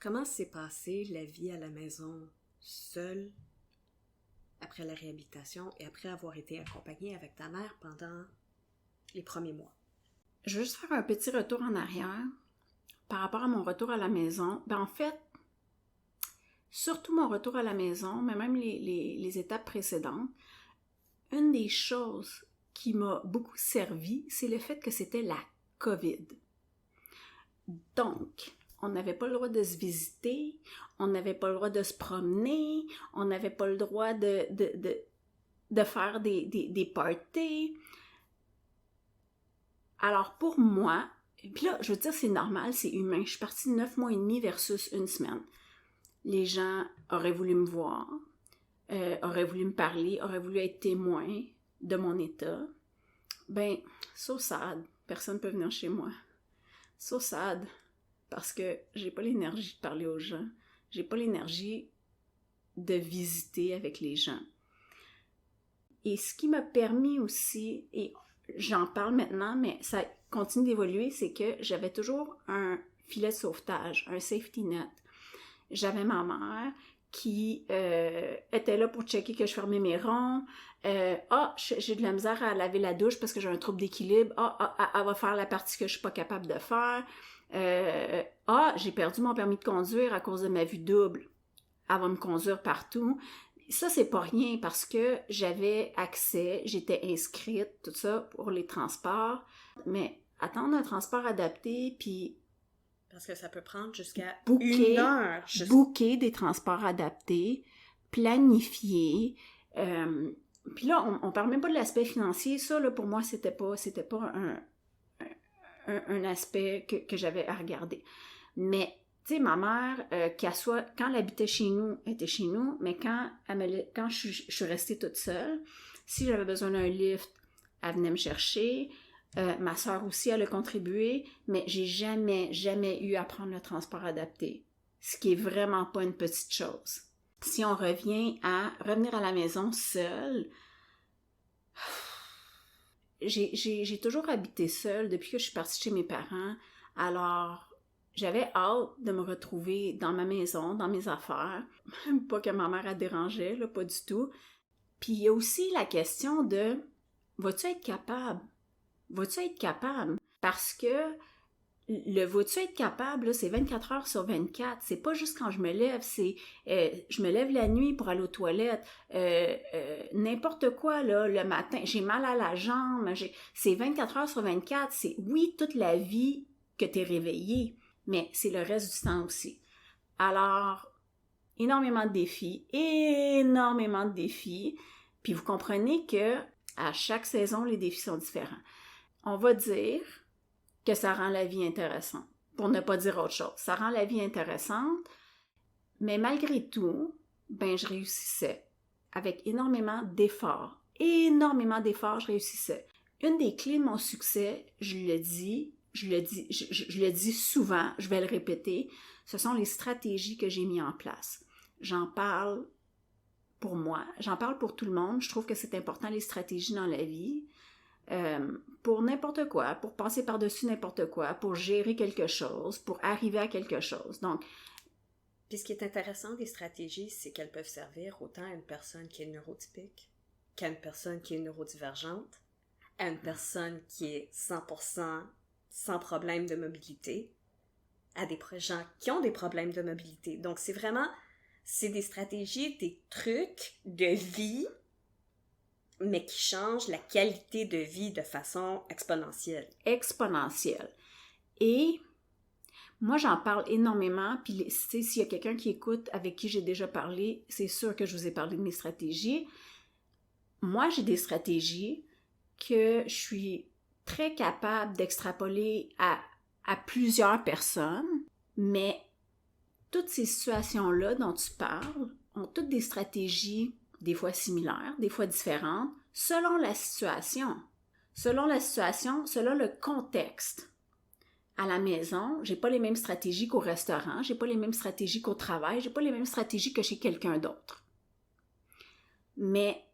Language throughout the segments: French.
Comment s'est passée la vie à la maison seule après la réhabilitation et après avoir été accompagnée avec ta mère pendant les premiers mois? Je veux juste faire un petit retour en arrière par rapport à mon retour à la maison. En fait, surtout mon retour à la maison, mais même les étapes précédentes, une des choses qui m'a beaucoup servi, c'est le fait que c'était la COVID. Donc, on n'avait pas le droit de se visiter, on n'avait pas le droit de se promener, on n'avait pas le droit de faire des parties. Alors pour moi, puis là, je veux dire, c'est normal, c'est humain. Je suis partie 9 mois et demi versus une semaine. Les gens auraient voulu me voir, auraient voulu me parler, auraient voulu être témoins de mon état. So sad, personne ne peut venir chez moi. So sad, parce que j'ai pas l'énergie de parler aux gens. J'ai pas l'énergie de visiter avec les gens. Et ce qui m'a permis aussi, et j'en parle maintenant, mais ça continue d'évoluer, c'est que j'avais toujours un filet de sauvetage, un safety net. J'avais ma mère qui était là pour checker que je fermais mes ronds. J'ai de la misère à laver la douche parce que j'ai un trouble d'équilibre. Elle va faire la partie que je suis pas capable de faire. J'ai perdu mon permis de conduire à cause de ma vue double. Elle va me conduire partout. Ça, c'est pas rien parce que j'avais accès, j'étais inscrite, tout ça, pour les transports. Mais attendre un transport adapté, puis parce que ça peut prendre jusqu'à booker, 1 heure. Booker des transports adaptés, planifier. Puis là, on parle même pas de l'aspect financier. Ça, là, pour moi, c'était pas un aspect que j'avais à regarder. Mais tu sais, ma mère, quand elle habitait chez nous, elle était chez nous, mais quand je suis restée toute seule, si j'avais besoin d'un lift, elle venait me chercher. Ma soeur aussi, elle a contribué, mais j'ai jamais eu à prendre le transport adapté. Ce qui est vraiment pas une petite chose. Si on revient à revenir à la maison seule, j'ai toujours habité seule depuis que je suis partie chez mes parents. Alors, j'avais hâte de me retrouver dans ma maison, dans mes affaires. Pas que ma mère a dérangé, là, pas du tout. Puis il y a aussi la question de, vas-tu être capable? Vas-tu être capable? Parce que le vas-tu être capable, là, c'est 24 heures sur 24. C'est pas juste quand je me lève, c'est je me lève la nuit pour aller aux toilettes. N'importe quoi, là, le matin, j'ai mal à la jambe. C'est 24 heures sur 24. C'est, oui, toute la vie que t'es réveillé, mais c'est le reste du temps aussi. Alors, énormément de défis. Puis vous comprenez que à chaque saison, les défis sont différents. On va dire que ça rend la vie intéressante, pour ne pas dire autre chose. Ça rend la vie intéressante, mais malgré tout, je réussissais. Avec énormément d'efforts, je réussissais. Une des clés de mon succès, je le dis souvent, je vais le répéter, ce sont les stratégies que j'ai mises en place. J'en parle pour moi, j'en parle pour tout le monde. Je trouve que c'est important, les stratégies dans la vie. Pour n'importe quoi, pour passer par-dessus n'importe quoi, pour gérer quelque chose, pour arriver à quelque chose. Donc, puis ce qui est intéressant des stratégies, c'est qu'elles peuvent servir autant à une personne qui est neurotypique qu'à une personne qui est neurodivergente, à une personne qui est 100% sans problème de mobilité, à des gens qui ont des problèmes de mobilité. Donc c'est des stratégies, des trucs de vie, mais qui changent la qualité de vie de façon exponentielle. Et moi, j'en parle énormément, puis s'il y a quelqu'un qui écoute avec qui j'ai déjà parlé, c'est sûr que je vous ai parlé de mes stratégies. Moi, j'ai des stratégies que je suis très capable d'extrapoler à plusieurs personnes, mais toutes ces situations-là dont tu parles ont toutes des stratégies des fois similaires, des fois différentes, selon la situation. Selon le contexte. À la maison, j'ai pas les mêmes stratégies qu'au restaurant, j'ai pas les mêmes stratégies qu'au travail, j'ai pas les mêmes stratégies que chez quelqu'un d'autre. Mais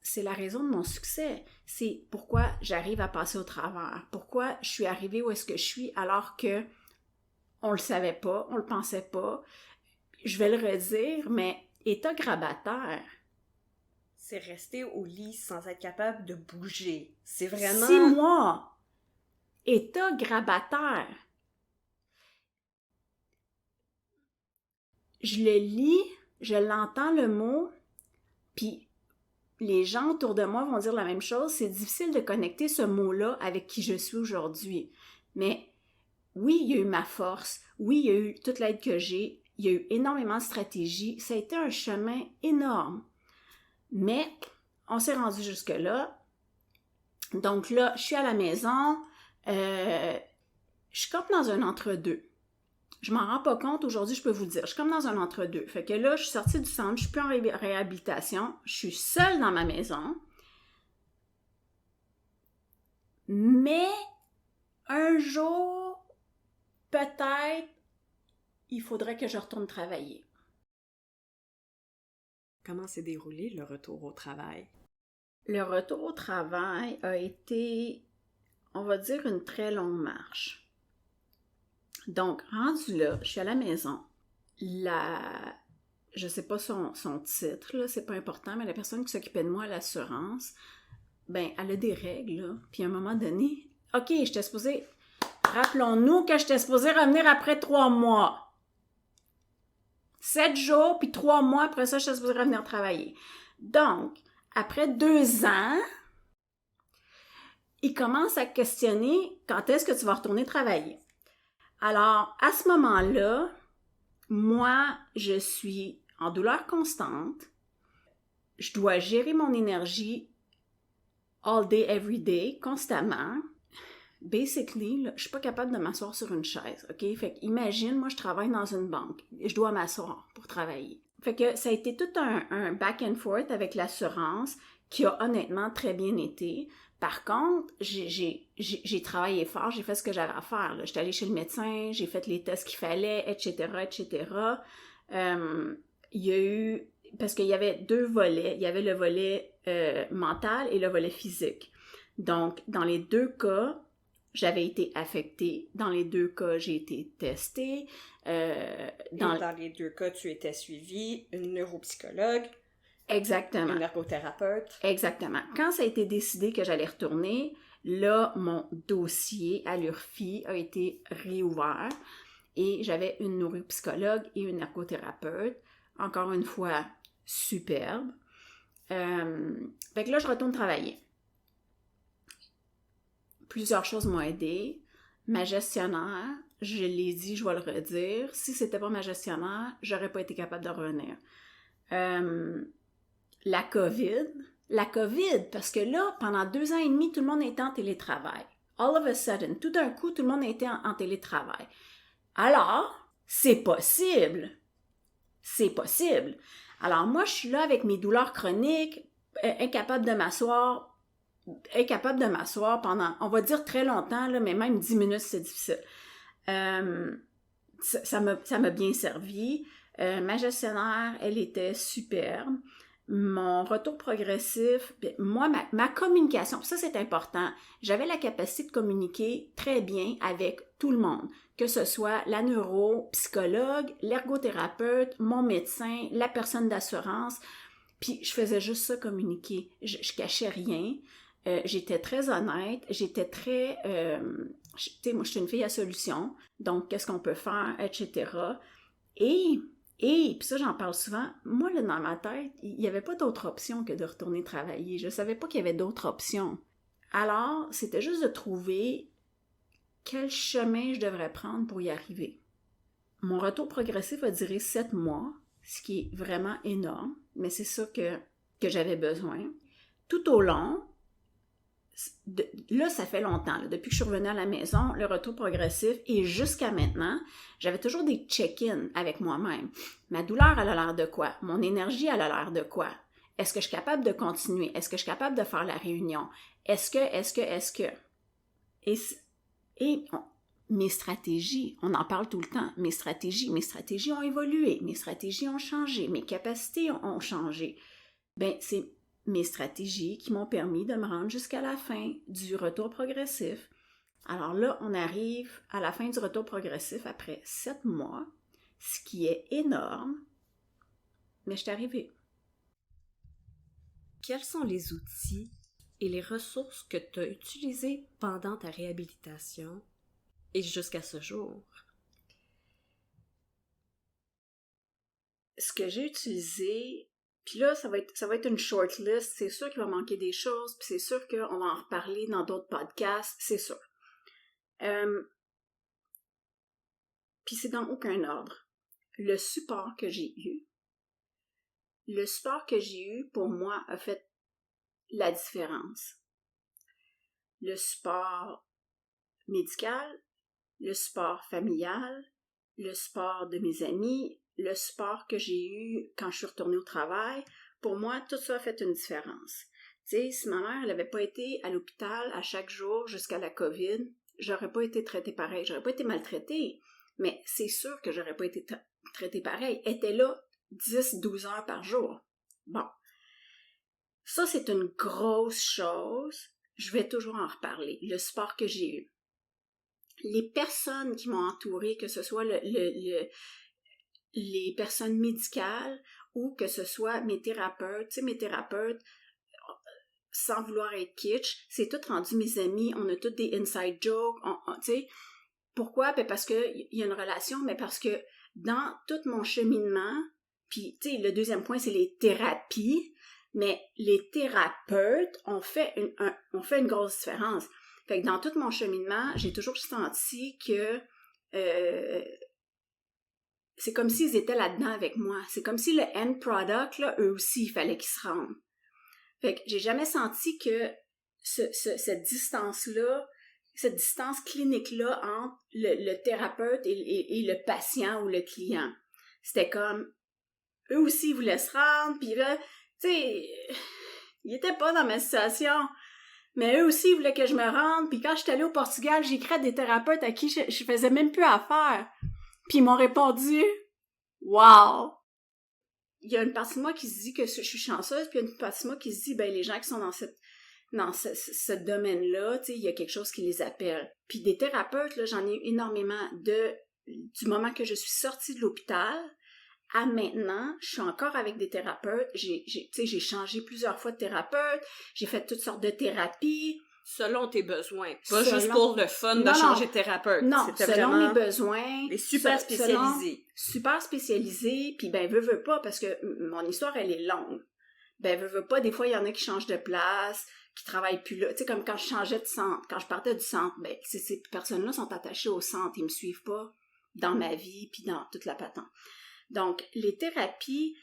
c'est la raison de mon succès. C'est pourquoi j'arrive à passer au travers. Pourquoi je suis arrivée où est-ce que je suis alors que on le savait pas, on le pensait pas. Je vais le redire, mais état grabataire. C'est rester au lit sans être capable de bouger. C'est vraiment... 6 mois. État grabataire. Je le lis, je l'entends le mot, puis les gens autour de moi vont dire la même chose. C'est difficile de connecter ce mot-là avec qui je suis aujourd'hui. Mais oui, il y a eu ma force. Oui, il y a eu toute l'aide que j'ai. Il y a eu énormément de stratégies. Ça a été un chemin énorme. Mais on s'est rendu jusque-là. Donc là, je suis à la maison. Je suis comme dans un entre-deux. Je m'en rends pas compte aujourd'hui, je peux vous le dire. Je suis comme dans un entre-deux. Fait que là, je suis sortie du centre, je suis plus en réhabilitation. Je suis seule dans ma maison. Mais un jour, peut-être, il faudrait que je retourne travailler. Comment s'est déroulé le retour au travail? Le retour au travail a été, on va dire, une très longue marche. Donc, rendu là, je suis à la maison. Je sais pas son titre, là, c'est pas important, mais la personne qui s'occupait de moi à l'assurance, ben, elle a des règles, là. Puis à un moment donné, OK, j'étais supposée, rappelons-nous que j'étais supposée revenir après 3 mois. 7 jours, puis 3 mois après ça, j'étais supposée revenir travailler. Donc, après 2 ans, il commence à questionner quand est-ce que tu vas retourner travailler. Alors, à ce moment-là, moi, je suis en douleur constante. Je dois gérer mon énergie all day, every day, constamment. Basically, là, je suis pas capable de m'asseoir sur une chaise, OK? Fait qu'imagine, moi, je travaille dans une banque. Et je dois m'asseoir pour travailler. Fait que ça a été tout un back and forth avec l'assurance qui a honnêtement très bien été. Par contre, j'ai travaillé fort, j'ai fait ce que j'avais à faire. J'étais allée chez le médecin, j'ai fait les tests qu'il fallait, etc., etc. Il y a eu... Parce qu'il y avait 2 volets. Il y avait le volet mental et le volet physique. Donc, dans les 2 cas, j'avais été affectée. Dans les 2 cas, j'ai été testée. Dans les 2 cas, tu étais suivie, une neuropsychologue. Exactement. Un ergothérapeute. Exactement. Quand ça a été décidé que j'allais retourner, là, mon dossier à l'URFI a été réouvert et j'avais une neuropsychologue et une ergothérapeute. Encore une fois, superbe. Fait que là, je retourne travailler. Plusieurs choses m'ont aidée. Ma gestionnaire, je l'ai dit, je vais le redire, si c'était pas ma gestionnaire, j'aurais pas été capable de revenir. La COVID, parce que là, pendant 2 ans et demi, tout le monde était en télétravail. All of a sudden, tout d'un coup, tout le monde était en télétravail. Alors, c'est possible. C'est possible. Alors moi, je suis là avec mes douleurs chroniques, incapable de m'asseoir pendant, on va dire très longtemps, là, mais même 10 minutes, c'est difficile. Ça m'a bien servi. Ma gestionnaire, elle était superbe. Mon retour progressif, moi, ma communication, ça c'est important, j'avais la capacité de communiquer très bien avec tout le monde, que ce soit la neuropsychologue, l'ergothérapeute, mon médecin, la personne d'assurance, puis je faisais juste ça, communiquer, je cachais rien, j'étais très honnête, j'étais très, tu sais, moi je suis une fille à solution, donc qu'est-ce qu'on peut faire, etc. Et puis ça, j'en parle souvent, moi, là, dans ma tête, il n'y avait pas d'autre option que de retourner travailler. Je ne savais pas qu'il y avait d'autres options. Alors, c'était juste de trouver quel chemin je devrais prendre pour y arriver. Mon retour progressif a duré 7 mois, ce qui est vraiment énorme, mais c'est ça que j'avais besoin. Tout au long, là, ça fait longtemps, là, depuis que je suis revenue à la maison, le retour progressif, et jusqu'à maintenant, j'avais toujours des check-ins avec moi-même. Ma douleur, elle a l'air de quoi? Mon énergie, elle a l'air de quoi? Est-ce que je suis capable de continuer? Est-ce que je suis capable de faire la réunion? Est-ce que? Et mes stratégies, on en parle tout le temps, mes stratégies ont évolué, mes stratégies ont changé, mes capacités ont changé. Ben, c'est mes stratégies qui m'ont permis de me rendre jusqu'à la fin du retour progressif. Alors là, on arrive à la fin du retour progressif après 7 mois, ce qui est énorme, mais je suis arrivée. Quels sont les outils et les ressources que tu as utilisées pendant ta réhabilitation et jusqu'à ce jour? Ce que j'ai utilisé, puis là, ça va être une short list, c'est sûr qu'il va manquer des choses, puis c'est sûr qu'on va en reparler dans d'autres podcasts, c'est sûr. Puis c'est dans aucun ordre. Le support que j'ai eu, pour moi, a fait la différence. Le support médical, le support familial, le support de mes amis, le support que j'ai eu quand je suis retournée au travail, pour moi, tout ça a fait une différence. Tu sais, si ma mère n'avait pas été à l'hôpital à chaque jour jusqu'à la COVID, j'aurais pas été traitée pareil. J'aurais pas été maltraitée, mais c'est sûr que j'aurais pas été traitée pareil. Elle était là 10-12 heures par jour. Bon. Ça, c'est une grosse chose. Je vais toujours en reparler. Le support que j'ai eu. Les personnes qui m'ont entourée, que ce soit les personnes médicales ou que ce soit mes thérapeutes. Tu sais, mes thérapeutes, sans vouloir être kitsch, c'est tout rendu mes amis, on a tous des inside jokes, tu sais. Pourquoi? Ben parce qu'il y a une relation, mais parce que dans tout mon cheminement, puis tu sais, le deuxième point, c'est les thérapies, mais les thérapeutes ont fait une grosse différence. Fait que dans tout mon cheminement, j'ai toujours senti que c'est comme s'ils étaient là-dedans avec moi. C'est comme si le end product, là, eux aussi, il fallait qu'ils se rendent. Fait que j'ai jamais senti que cette distance-là, cette distance clinique-là entre le thérapeute et le patient ou le client. C'était comme, eux aussi, ils voulaient se rendre, puis là, tu sais, ils étaient pas dans ma situation. Mais eux aussi, ils voulaient que je me rende, puis quand j'étais allée au Portugal, j'ai écrit à des thérapeutes à qui je faisais même plus affaire. Puis ils m'ont répondu, « Wow! » Il y a une partie de moi qui se dit que je suis chanceuse, puis il y a une partie de moi qui se dit, ben les gens qui sont dans ce domaine-là, tu sais, il y a quelque chose qui les appelle. Puis des thérapeutes, là, j'en ai eu énormément du moment que je suis sortie de l'hôpital à maintenant, je suis encore avec des thérapeutes. J'ai changé plusieurs fois de thérapeute, j'ai fait toutes sortes de thérapies. Selon tes besoins, pas juste pour le fun de changer de thérapeute. Non, selon mes besoins. Des super spécialisés. Super spécialisés, puis ben veux pas, parce que mon histoire, elle est longue. Ben veux pas, des fois, il y en a qui changent de place, qui travaillent plus là. Tu sais, comme quand je changeais de centre, quand je partais du centre, ben ces personnes-là sont attachées au centre, ils me suivent pas dans ma vie, puis dans toute la patente. Donc, les thérapies,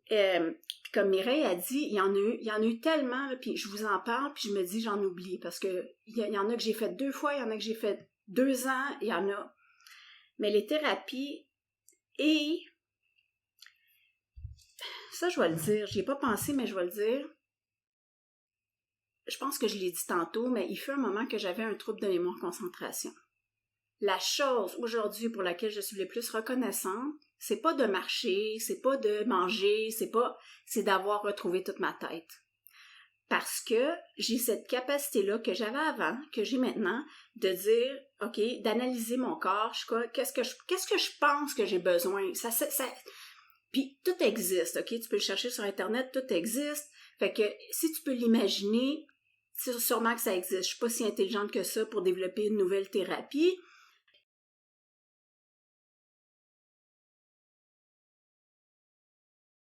puis comme Mireille a dit, il y en a eu tellement, là, puis je vous en parle, puis je me dis, j'en oublie, parce que il y en a que j'ai fait 2 fois, il y en a que j'ai fait 2 ans, il y en a. Mais les thérapies, et ça, je vais le dire, j'y ai pas pensé, mais je vais le dire. Je pense que je l'ai dit tantôt, mais il fut un moment que j'avais un trouble de mémoire-concentration. La chose aujourd'hui pour laquelle je suis le plus reconnaissante, c'est pas de marcher, c'est pas de manger, c'est d'avoir retrouvé toute ma tête. Parce que j'ai cette capacité-là que j'avais avant, que j'ai maintenant, de dire, OK, d'analyser mon corps, qu'est-ce que je pense que j'ai besoin? Puis tout existe, OK? Tu peux le chercher sur Internet, tout existe. Fait que si tu peux l'imaginer, c'est sûrement que ça existe. Je suis pas si intelligente que ça pour développer une nouvelle thérapie,